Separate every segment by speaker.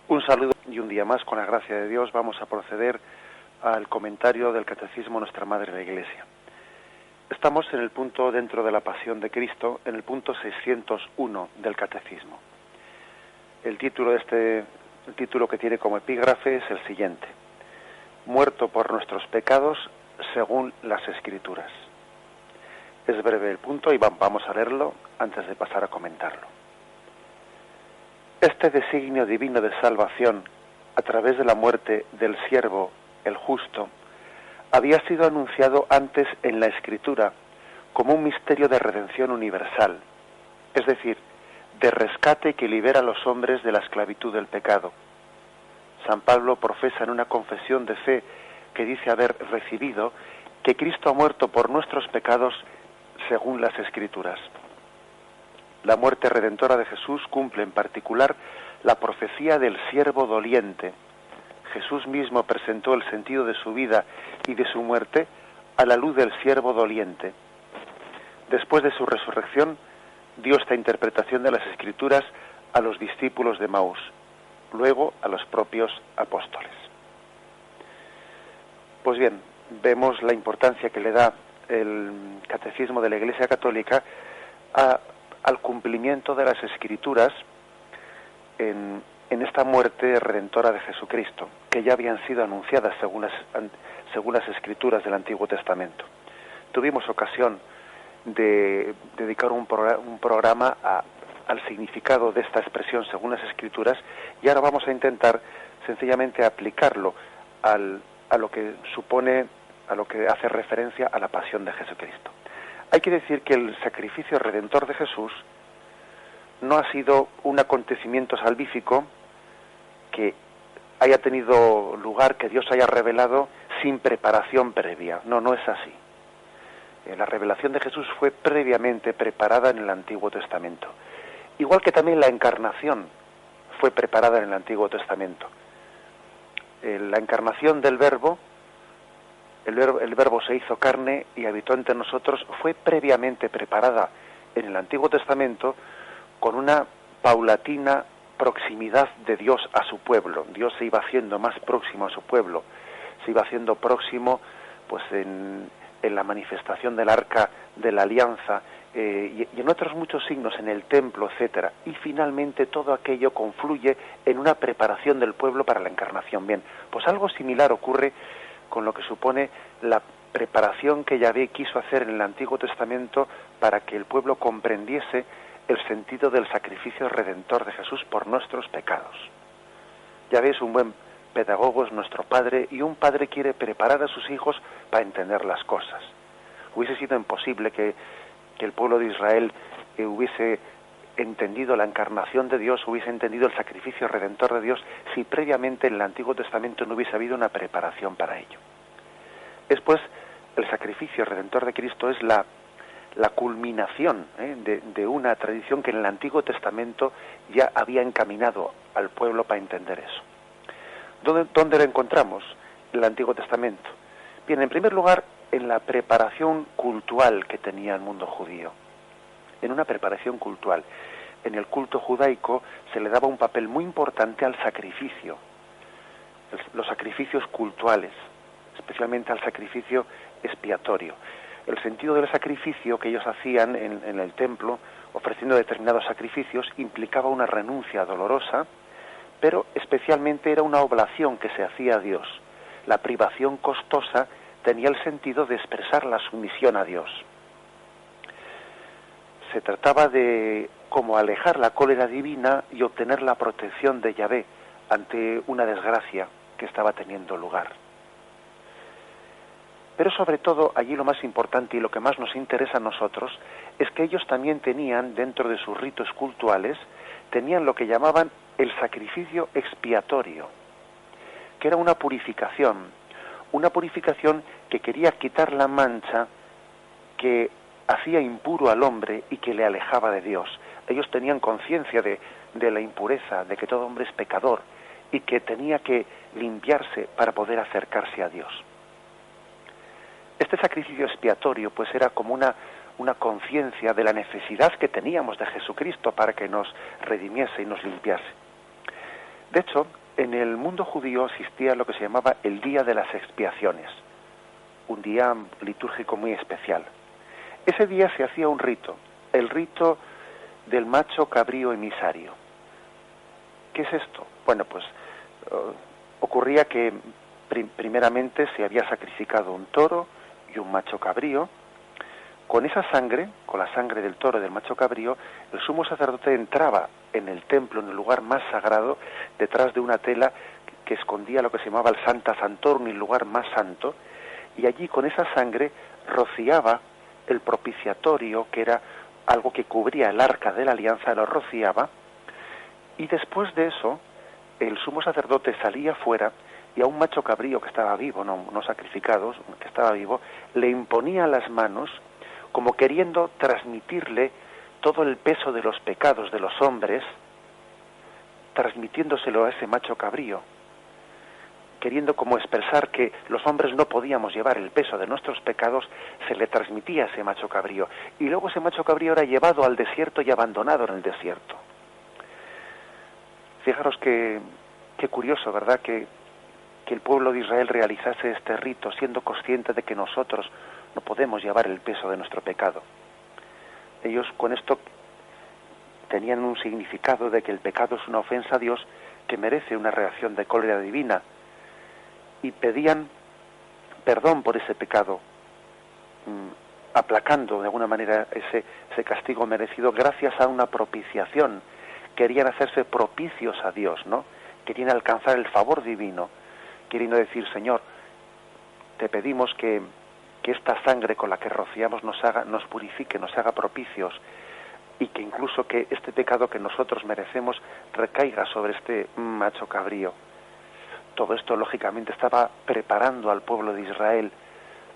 Speaker 1: Un saludo y un día más, con la gracia de Dios, vamos a proceder al comentario del Catecismo de Nuestra Madre la Iglesia. Estamos en el punto dentro de la Pasión de Cristo, en el punto 601 del Catecismo. El título que tiene como epígrafe es el siguiente: Muerto por nuestros pecados según las Escrituras. Es breve el punto y vamos a leerlo antes de pasar a comentarlo. Este designio divino de salvación, a través de la muerte del siervo, el justo, había sido anunciado antes en la Escritura como un misterio de redención universal, es decir, de rescate que libera a los hombres de la esclavitud del pecado. San Pablo profesa en una confesión de fe que dice haber recibido que Cristo ha muerto por nuestros pecados según las Escrituras. La muerte redentora de Jesús cumple en particular la profecía del siervo doliente. Jesús mismo presentó el sentido de su vida y de su muerte a la luz del siervo doliente. Después de su resurrección, dio esta interpretación de las Escrituras a los discípulos de Maús, luego a los propios apóstoles. Pues bien, vemos la importancia que le da el Catecismo de la Iglesia Católica al cumplimiento de las Escrituras en esta muerte redentora de Jesucristo, que ya habían sido anunciadas según las Escrituras del Antiguo Testamento. Tuvimos ocasión de dedicar un programa al significado de esta expresión según las Escrituras, y ahora vamos a intentar sencillamente aplicarlo a lo que supone, a lo que hace referencia a la pasión de Jesucristo. Hay que decir que el sacrificio redentor de Jesús no ha sido un acontecimiento salvífico que haya tenido lugar, que Dios haya revelado sin preparación previa. No es así. La revelación de Jesús fue previamente preparada en el Antiguo Testamento. Igual que también la encarnación fue preparada en el Antiguo Testamento. La encarnación del Verbo, el Verbo se hizo carne y habitó entre nosotros, fue previamente preparada en el Antiguo Testamento con una paulatina proximidad de Dios a su pueblo. Dios se iba haciendo más próximo a su pueblo, se iba haciendo próximo pues en la manifestación del Arca de la Alianza y en otros muchos signos, en el templo, etcétera. Y finalmente todo aquello confluye en una preparación del pueblo para la encarnación. Bien, pues algo similar ocurre con lo que supone la preparación que Yahvé quiso hacer en el Antiguo Testamento para que el pueblo comprendiese el sentido del sacrificio redentor de Jesús por nuestros pecados. Yahvé es un buen pedagogo, es nuestro Padre, y un padre quiere preparar a sus hijos para entender las cosas. Hubiese sido imposible que el pueblo de Israel hubiese entendido la encarnación de Dios, hubiese entendido el sacrificio redentor de Dios, si previamente en el Antiguo Testamento no hubiese habido una preparación para ello. Después, el sacrificio redentor de Cristo es la culminación de una tradición que en el Antiguo Testamento ya había encaminado al pueblo para entender eso. ¿Dónde lo encontramos en el Antiguo Testamento? Bien, en primer lugar, en la preparación cultural que tenía el mundo judío. En una preparación cultural. En el culto judaico se le daba un papel muy importante al sacrificio, los sacrificios cultuales, especialmente al sacrificio expiatorio. El sentido del sacrificio que ellos hacían en el templo, ofreciendo determinados sacrificios, implicaba una renuncia dolorosa, pero especialmente era una oblación que se hacía a Dios. La privación costosa tenía el sentido de expresar la sumisión a Dios. Se trataba de como alejar la cólera divina y obtener la protección de Yahvé ante una desgracia que estaba teniendo lugar. Pero sobre todo, allí lo más importante y lo que más nos interesa a nosotros es que ellos también tenían, dentro de sus ritos cultuales, tenían lo que llamaban el sacrificio expiatorio, que era una purificación que quería quitar la mancha que hacía impuro al hombre y que le alejaba de Dios. Ellos tenían conciencia de la impureza, de que todo hombre es pecador y que tenía que limpiarse para poder acercarse a Dios. Este sacrificio expiatorio pues era como una conciencia de la necesidad que teníamos de Jesucristo para que nos redimiese y nos limpiase. De hecho, en el mundo judío existía lo que se llamaba el Día de las Expiaciones, un día litúrgico muy especial. Ese día se hacía un rito, el rito del macho cabrío emisario. ¿Qué es esto? Bueno, pues ocurría que primeramente se había sacrificado un toro y un macho cabrío. Con esa sangre, con la sangre del toro y del macho cabrío, el sumo sacerdote entraba en el templo, en el lugar más sagrado, detrás de una tela que escondía lo que se llamaba el Santa Santorum, el lugar más santo, y allí con esa sangre rociaba el propiciatorio, que era algo que cubría el arca de la alianza, lo rociaba, y después de eso el sumo sacerdote salía fuera y a un macho cabrío que estaba vivo, no sacrificado, que estaba vivo, le imponía las manos como queriendo transmitirle todo el peso de los pecados de los hombres, transmitiéndoselo a ese macho cabrío, queriendo como expresar que los hombres no podíamos llevar el peso de nuestros pecados, se le transmitía a ese macho cabrío. Y luego ese macho cabrío era llevado al desierto y abandonado en el desierto. Fijaros qué curioso, ¿verdad?, que el pueblo de Israel realizase este rito siendo consciente de que nosotros no podemos llevar el peso de nuestro pecado. Ellos con esto tenían un significado de que el pecado es una ofensa a Dios que merece una reacción de cólera divina, y pedían perdón por ese pecado, aplacando de alguna manera ese castigo merecido gracias a una propiciación. Querían hacerse propicios a Dios, ¿no? Querían alcanzar el favor divino, queriendo decir: Señor, te pedimos que esta sangre con la que rociamos nos purifique, nos haga propicios, y que incluso que este pecado que nosotros merecemos recaiga sobre este macho cabrío. Todo esto, lógicamente, estaba preparando al pueblo de Israel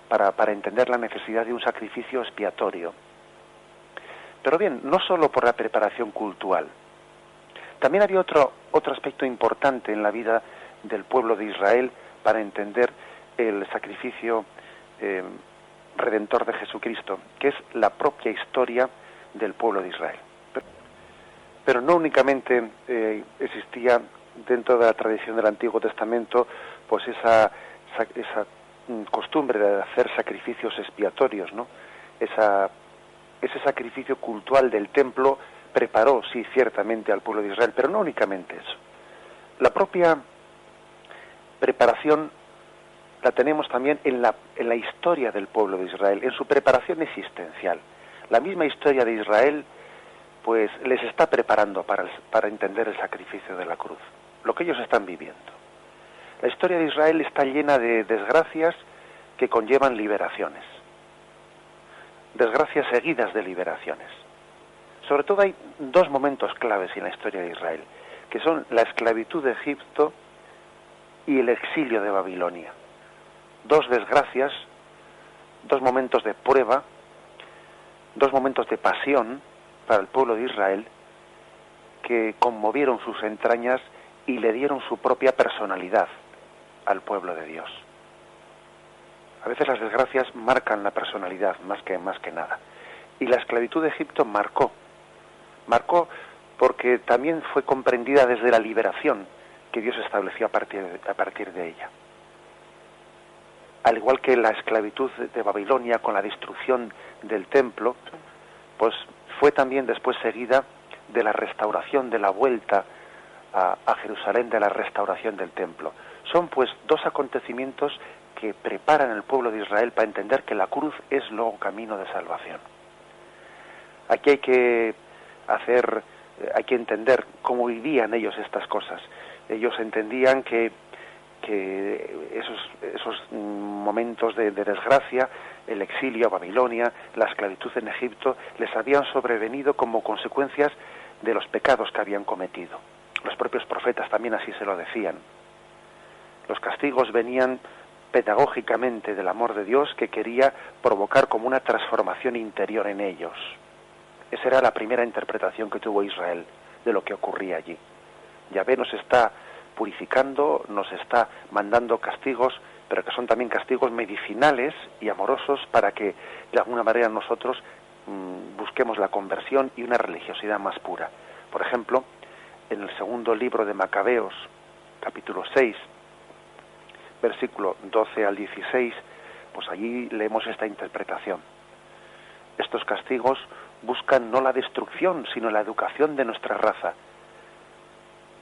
Speaker 1: para entender la necesidad de un sacrificio expiatorio. Pero bien, no solo por la preparación cultural. También había otro aspecto importante en la vida del pueblo de Israel para entender el sacrificio redentor de Jesucristo, que es la propia historia del pueblo de Israel. Pero no únicamente existía dentro de la tradición del Antiguo Testamento pues esa costumbre de hacer sacrificios expiatorios, ¿no? Ese sacrificio cultural del templo preparó, sí, ciertamente al pueblo de Israel, pero no únicamente eso. La propia preparación la tenemos también en la historia del pueblo de Israel, en su preparación existencial. La misma historia de Israel pues les está preparando para entender el sacrificio de la cruz, lo que ellos están viviendo. La historia de Israel está llena de desgracias que conllevan liberaciones, desgracias seguidas de liberaciones. Sobre todo hay dos momentos claves en la historia de Israel, que son la esclavitud de Egipto y el exilio de Babilonia. Dos desgracias, dos momentos de prueba, dos momentos de pasión para el pueblo de Israel que conmovieron sus entrañas y le dieron su propia personalidad al pueblo de Dios. A veces las desgracias marcan la personalidad más que nada. Y la esclavitud de Egipto marcó porque también fue comprendida desde la liberación que Dios estableció a partir de ella. Al igual que la esclavitud de Babilonia con la destrucción del templo, pues fue también después seguida de la restauración, de la vuelta a Jerusalén, de la restauración del templo. Son pues dos acontecimientos que preparan al pueblo de Israel para entender que la cruz es luego camino de salvación. Aquí hay que entender cómo vivían ellos estas cosas. Ellos entendían que esos momentos de desgracia, el exilio a Babilonia, la esclavitud en Egipto, les habían sobrevenido como consecuencias de los pecados que habían cometido. Los propios profetas también así se lo decían. Los castigos venían pedagógicamente del amor de Dios, que quería provocar como una transformación interior en ellos. Esa era la primera interpretación que tuvo Israel de lo que ocurría allí. Yahvé nos está purificando, nos está mandando castigos, pero que son también castigos medicinales y amorosos para que de alguna manera nosotros busquemos la conversión y una religiosidad más pura. Por ejemplo, en el segundo libro de Macabeos, capítulo 6, versículo 12 al 16, pues allí leemos esta interpretación. Estos castigos buscan no la destrucción, sino la educación de nuestra raza.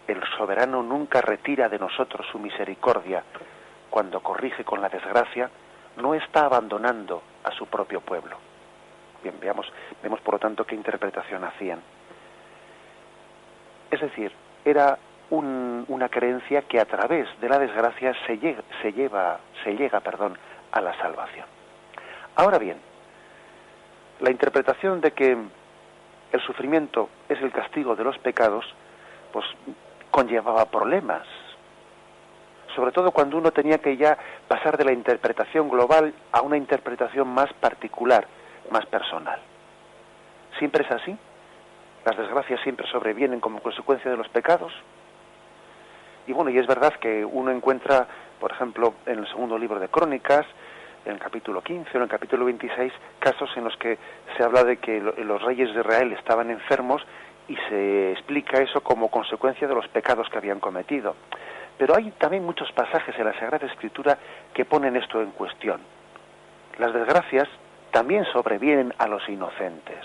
Speaker 1: El soberano nunca retira de nosotros su misericordia. Cuando corrige con la desgracia, no está abandonando a su propio pueblo. Bien, vemos por lo tanto qué interpretación hacían. Es decir, era una creencia que a través de la desgracia se llega a la salvación. Ahora bien, la interpretación de que el sufrimiento es el castigo de los pecados, pues conllevaba problemas, sobre todo cuando uno tenía que ya pasar de la interpretación global a una interpretación más particular, más personal. ¿Siempre es así? ¿Las desgracias siempre sobrevienen como consecuencia de los pecados? Y bueno, y es verdad que uno encuentra, por ejemplo, en el segundo libro de Crónicas, en el capítulo 15 o en el capítulo 26, casos en los que se habla de que los reyes de Israel estaban enfermos y se explica eso como consecuencia de los pecados que habían cometido. Pero hay también muchos pasajes en la Sagrada Escritura que ponen esto en cuestión. Las desgracias también sobrevienen a los inocentes.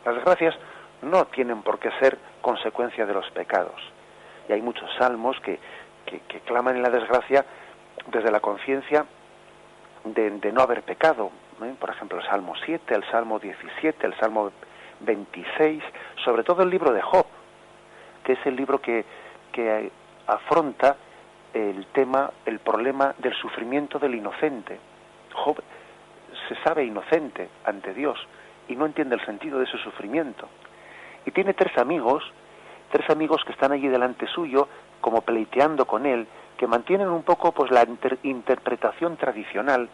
Speaker 1: Las desgracias no tienen por qué ser consecuencia de los pecados. Y hay muchos salmos que claman en la desgracia desde la conciencia de no haber pecado, ¿eh? Por ejemplo, el Salmo 7, el Salmo 17, el Salmo 26, sobre todo el libro de Job, que es el libro que afronta el problema del sufrimiento del inocente. Job se sabe inocente ante Dios y no entiende el sentido de su sufrimiento. Y tiene tres amigos que están allí delante suyo, como pleiteando con él, que mantienen un poco pues la interpretación tradicional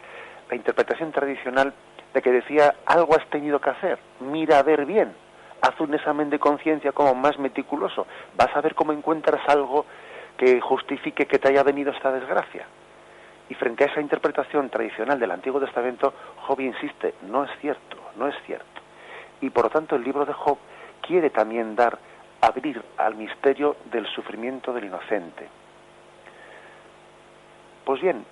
Speaker 1: de que decía: algo has tenido que hacer, mira a ver bien, haz un examen de conciencia como más meticuloso, vas a ver cómo encuentras algo que justifique que te haya venido esta desgracia. Y frente a esa interpretación tradicional del Antiguo Testamento, Job insiste: no es cierto. Y por lo tanto el libro de Job quiere también abrir al misterio del sufrimiento del inocente. Pues bien,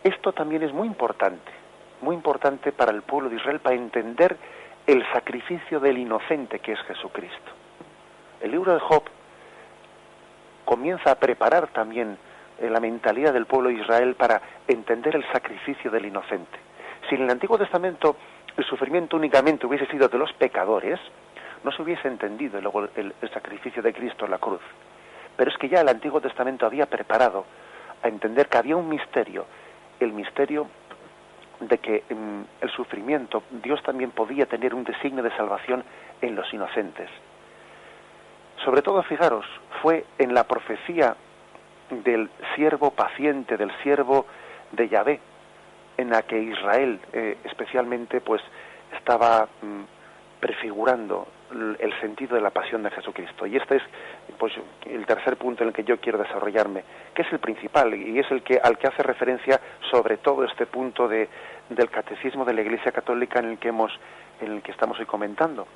Speaker 1: esto también es muy importante para el pueblo de Israel, para entender el sacrificio del inocente que es Jesucristo. El libro de Job comienza a preparar también la mentalidad del pueblo de Israel para entender el sacrificio del inocente. Si en el Antiguo Testamento el sufrimiento únicamente hubiese sido de los pecadores, no se hubiese entendido luego el sacrificio de Cristo en la cruz. Pero es que ya el Antiguo Testamento había preparado a entender que había un misterio, el misterio de que el sufrimiento, Dios también podía tener un designio de salvación en los inocentes. Sobre todo, fijaros, fue en la profecía del siervo paciente, del siervo de Yahvé, en la que Israel especialmente pues estaba prefigurando el sentido de la pasión de Jesucristo. Y este es pues el tercer punto en el que yo quiero desarrollarme, que es el principal y es al que hace referencia sobre todo este punto del catecismo de la Iglesia Católica en el que estamos hoy comentando.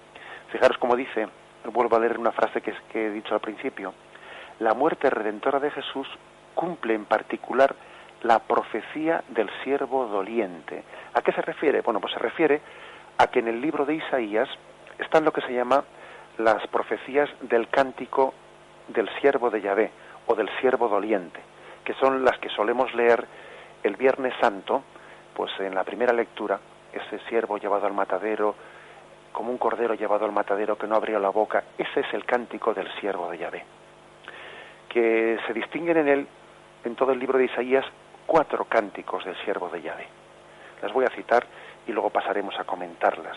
Speaker 1: Fijaros cómo dice, vuelvo a leer una frase que he dicho al principio: la muerte redentora de Jesús cumple en particular la profecía del siervo doliente. ¿A qué se refiere? Bueno, pues se refiere a que en el libro de Isaías están lo que se llama las profecías del cántico del siervo de Yahvé o del siervo doliente, que son las que solemos leer el Viernes Santo, pues en la primera lectura, ese siervo llevado al matadero, como un cordero llevado al matadero que no abrió la boca. Ese es el cántico del siervo de Yahvé, que se distinguen en todo el libro de Isaías 4 cánticos del siervo de Yahvé. Las voy a citar y luego pasaremos a comentarlas.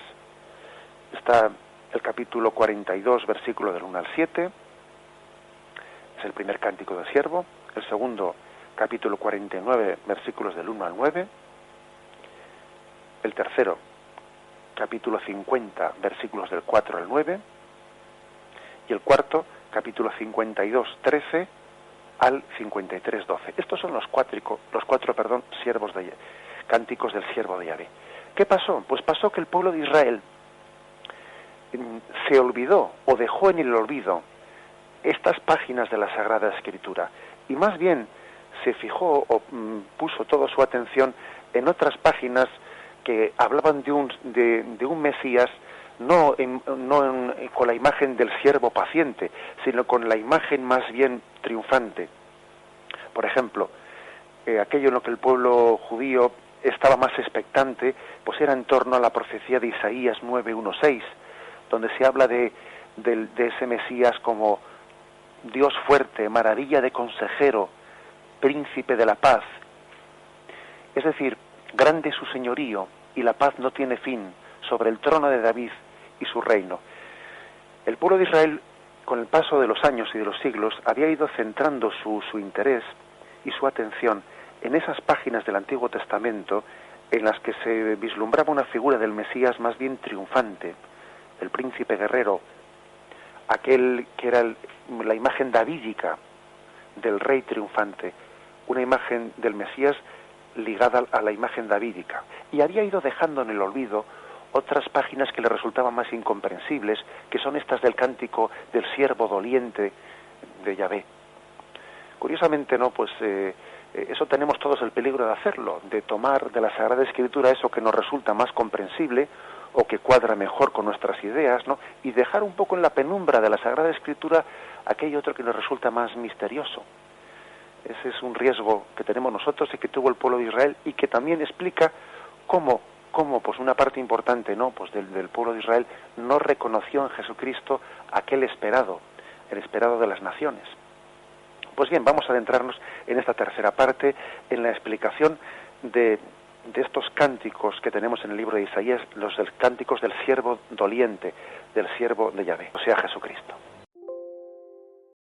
Speaker 1: Está el capítulo 42, versículo del 1 al 7, es el primer cántico del siervo. El segundo, capítulo 49, versículos del 1 al 9. El tercero, capítulo 50, versículos del 4 al 9. Y el cuarto, capítulo 52, 13 al 53, 12. Estos son los cuatro cánticos del siervo de Yahvé. ¿Qué pasó? Pues pasó que el pueblo de Israel se olvidó o dejó en el olvido estas páginas de la Sagrada Escritura, y más bien se fijó o puso toda su atención en otras páginas que hablaban de un Mesías con la imagen del siervo paciente, sino con la imagen más bien triunfante. Por ejemplo, aquello en lo que el pueblo judío estaba más expectante, pues era en torno a la profecía de Isaías 9:1-6, donde se habla de ese Mesías como Dios fuerte, maravilla de consejero, príncipe de la paz. Es decir, grande su señorío y la paz no tiene fin sobre el trono de David y su reino. El pueblo de Israel, con el paso de los años y de los siglos, había ido centrando su interés y su atención en esas páginas del Antiguo Testamento en las que se vislumbraba una figura del Mesías más bien triunfante, el príncipe guerrero, aquel que era la imagen davídica del rey triunfante, una imagen del Mesías ligada a la imagen davídica. Y había ido dejando en el olvido otras páginas que le resultaban más incomprensibles, que son estas del cántico del siervo doliente de Yahvé. Curiosamente, ¿no? Pues eso tenemos todos el peligro de hacerlo, de tomar de la Sagrada Escritura eso que nos resulta más comprensible o que cuadra mejor con nuestras ideas, ¿no? Y dejar un poco en la penumbra de la Sagrada Escritura aquello otro que nos resulta más misterioso. Ese es un riesgo que tenemos nosotros y que tuvo el pueblo de Israel, y que también explica cómo pues una parte importante, ¿no? Pues del pueblo de Israel no reconoció en Jesucristo aquel esperado, el esperado de las naciones. Pues bien, vamos a adentrarnos en esta tercera parte, en la explicación de estos cánticos que tenemos en el libro de Isaías, los cánticos del siervo doliente, del siervo de Yahvé, o sea, Jesucristo.